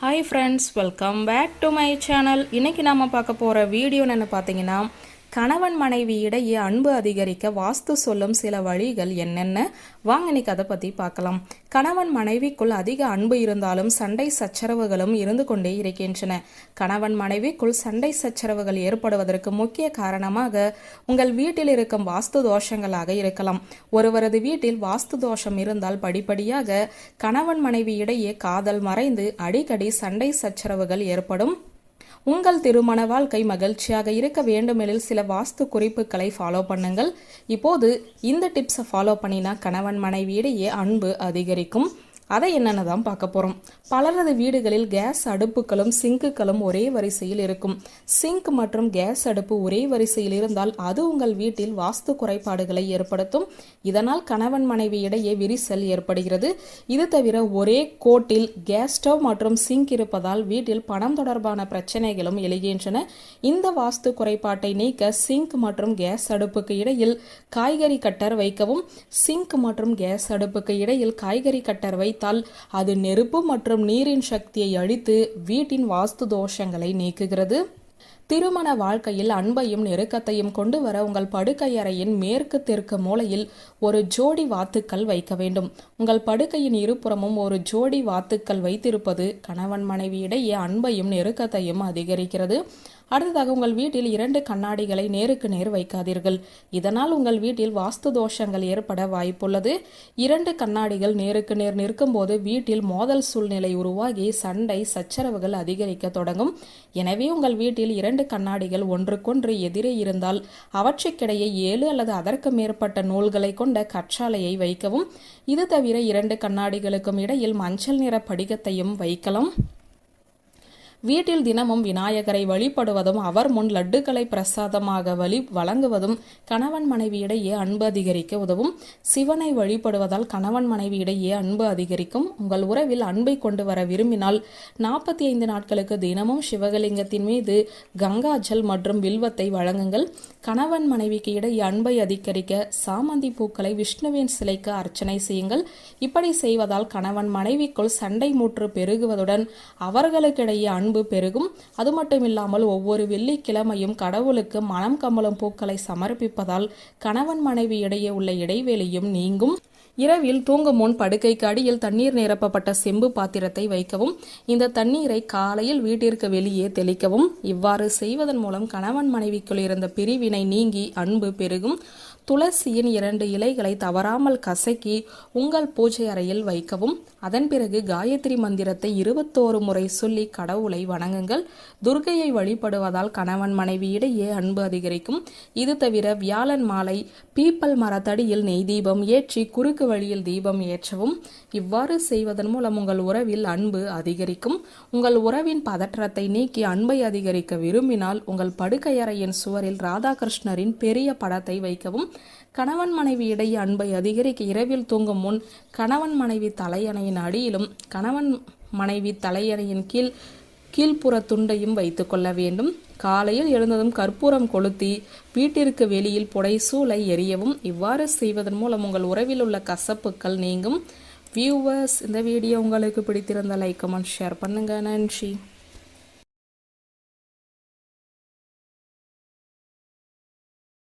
Hi friends, welcome back to my channel. இன்னைக்கு நாம பார்க்க போற வீடியோ என்ன பார்த்தீங்கன்னா, கணவன் மனைவி இடையே அன்பு அதிகரிக்க வாஸ்து சொல்லும் சில வழிகள் என்னென்ன வாங்க இன்னைக்கு அதை பத்தி பார்க்கலாம். கணவன் மனைவிக்குள் அதிக அன்பு இருந்தாலும் சண்டை சச்சரவுகளும் இருந்து கொண்டே இருக்கின்றன. கணவன் மனைவிக்குள் சண்டை சச்சரவுகள் ஏற்படுவதற்கு முக்கிய காரணமாக உங்கள் வீட்டில் இருக்கும் வாஸ்து தோஷங்களாக இருக்கலாம். ஒருவரது வீட்டில் வாஸ்து தோஷம் இருந்தால் படிப்படியாக கணவன் மனைவி இடையே காதல் மறைந்து அடிக்கடி சண்டை சச்சரவுகள் ஏற்படும். உங்கள் திருமண வாழ்க்கை மகிழ்ச்சியாக இருக்க வேண்டுமெனில் சில வாஸ்து குறிப்புகளை ஃபாலோ பண்ணுங்கள். இப்போது இந்த டிப்ஸை ஃபாலோ பண்ணினா கணவன் மனைவி இடையே அன்பு அதிகரிக்கும். அதை என்னென்ன தான் பார்க்க போகிறோம். பலரது வீடுகளில் கேஸ் அடுப்புகளும் சிங்குகளும் ஒரே வரிசையில் இருக்கும். சிங்க் மற்றும் கேஸ் அடுப்பு ஒரே வரிசையில் இருந்தால் அது உங்கள் வீட்டில் வாஸ்து குறைபாடுகளை ஏற்படுத்தும். இதனால் கணவன் மனைவி இடையே விரிசல் ஏற்படுகிறது. இது தவிர ஒரே கோட்டில் கேஸ் ஸ்டவ் மற்றும் சிங்க் இருப்பதால் வீட்டில் பணம் தொடர்பான பிரச்சனைகளும் எழுகின்றன. இந்த வாஸ்து குறைபாட்டை நீக்க சிங்க் மற்றும் கேஸ் அடுப்புக்கு இடையில் காய்கறி கட்டர் வைக்கவும். சிங்க் மற்றும் கேஸ் அடுப்புக்கு இடையில் காய்கறி கட்டர் அது நெருப்பு மற்றும் நீரின் சக்தியை அழித்து வீட்டின் வாஸ்து தோஷங்களை நீக்குகிறது. திருமண வாழ்க்கையில் அன்பையும் நெருக்கத்தையும் கொண்டு வர உங்கள் படுக்கையறையின் மேற்கு தெற்கு மூலையில் ஒரு ஜோடி வாத்துக்கள் வைக்க வேண்டும். உங்கள் படுக்கையின் இருபுறமும் ஒரு ஜோடி வாத்துக்கள் வைத்திருப்பது கணவன் மனைவி இடையே அன்பையும் நெருக்கத்தையும் அதிகரிக்கிறது. அடுத்ததாக உங்கள் வீட்டில் 2 கண்ணாடிகளை நேருக்கு நேர் வைக்காதீர்கள். இதனால் உங்கள் வீட்டில் வாஸ்து தோஷங்கள் ஏற்பட வாய்ப்புள்ளது. 2 கண்ணாடிகள் நேருக்கு நேர் நிற்கும் போது வீட்டில் மோதல் சூழ்நிலை உருவாகி சண்டை சச்சரவுகள் அதிகரிக்க தொடங்கும். எனவே உங்கள் வீட்டில் 2 கண்ணாடிகள் ஒன்றுக்கொன்று எதிரே இருந்தால் அவற்றுக்கிடையே 7 அல்லது அதற்கு மேற்பட்ட நூல்களை கொண்ட கற்றாழையை வைக்கவும். இது தவிர 2 கண்ணாடிகளுக்கும் இடையில் மஞ்சள் நிற படிகத்தையும் வைக்கலாம். வீட்டில் தினமும் விநாயகரை வழிபடுவதும் அவர் முன் லட்டுக்களை பிரசாதமாக வழங்குவதும் கணவன் மனைவி இடையே அன்பு அதிகரிக்க உதவும். சிவனை வழிபடுவதால் கணவன் மனைவி இடையே அன்பு அதிகரிக்கும். உங்கள் உறவில் அன்பை கொண்டு வர விரும்பினால் 45 நாட்களுக்கு தினமும் சிவகலிங்கத்தின் மீது கங்காஜல் மற்றும் வில்வத்தை வழங்குங்கள். கணவன் மனைவிக்கு இடையே அன்பை அதிகரிக்க சாமந்தி பூக்களை விஷ்ணுவின் சிலைக்கு அர்ச்சனை செய்யுங்கள். இப்படி செய்வதால் கணவன் மனைவிக்குள் சண்டை மூற்று பெருகுவதுடன் அவர்களுக்கிடையே அன்பு பெருகும். அது மட்டுமில்லாமல் ஒவ்வொரு வெள்ளிக்கிழமையும் கடவுளுக்கு மனம் கமலும் பூக்களை சமர்ப்பிப்பதால் கணவன் மனைவி இடையே உள்ள இடைவெளியும் நீங்கும். இரவில் தூங்கும் முன் படுக்கைக்கு அடியில் தண்ணீர் நிரப்பப்பட்ட செம்பு பாத்திரத்தை வைக்கவும். இந்த தண்ணீரை காலையில் வீட்டிற்கு வெளியே தெளிக்கவும். இவ்வாறு செய்வதன் மூலம் கணவன் மனைவிக்குள் இருந்த பிரிவினை நீங்கி அன்பு பெருகும். துளசியின் 2 இலைகளை தவறாமல் கசக்கி உங்கள் பூஜை அறையில் வைக்கவும். அதன் பிறகு காயத்ரி மந்திரத்தை 21 முறை சொல்லி கடவுளை வணங்குங்கள். துர்க்கையை வழிபடுவதால் கணவன் மனைவி இடையே அன்பு அதிகரிக்கும். இது தவிர வியாழன் மாலை பீப்பல் மரத்தடியில் நெய் தீபம் ஏற்றி குறுக்கு வழியில் தீபம் ஏற்றவும். இவ்வாறு செய்வதன் மூலம் உங்கள் உறவில் அன்பு அதிகரிக்கும். உங்கள் உறவின் பதற்றத்தை நீக்கி அன்பை அதிகரிக்க விரும்பினால் உங்கள் படுக்கையறையின் சுவரில் ராதாகிருஷ்ணரின் பெரிய படத்தை வைக்கவும். கணவன் மனைவி இடையே அன்பை அதிகரிக்க இரவில் தூங்கும் முன் கணவன் மனைவி தலையணையின் அடியிலும் கணவன் மனைவி தலையணையின் கீழ்ப்புற துண்டையும் வைத்துக் கொள்ள வேண்டும். காலையில் எழுந்ததும் கற்பூரம் கொளுத்தி வீட்டிற்கு வெளியில் புடைசூலை எரியவும். இவ்வாறு செய்வதன் மூலம் உங்கள் உறவில் உள்ள கசப்புக்கள் நீங்கும். வியூவர்ஸ், இந்த வீடியோ உங்களுக்கு பிடித்திருந்த லைக் கமெண்ட் ஷேர் பண்ணுங்க. நன்றி.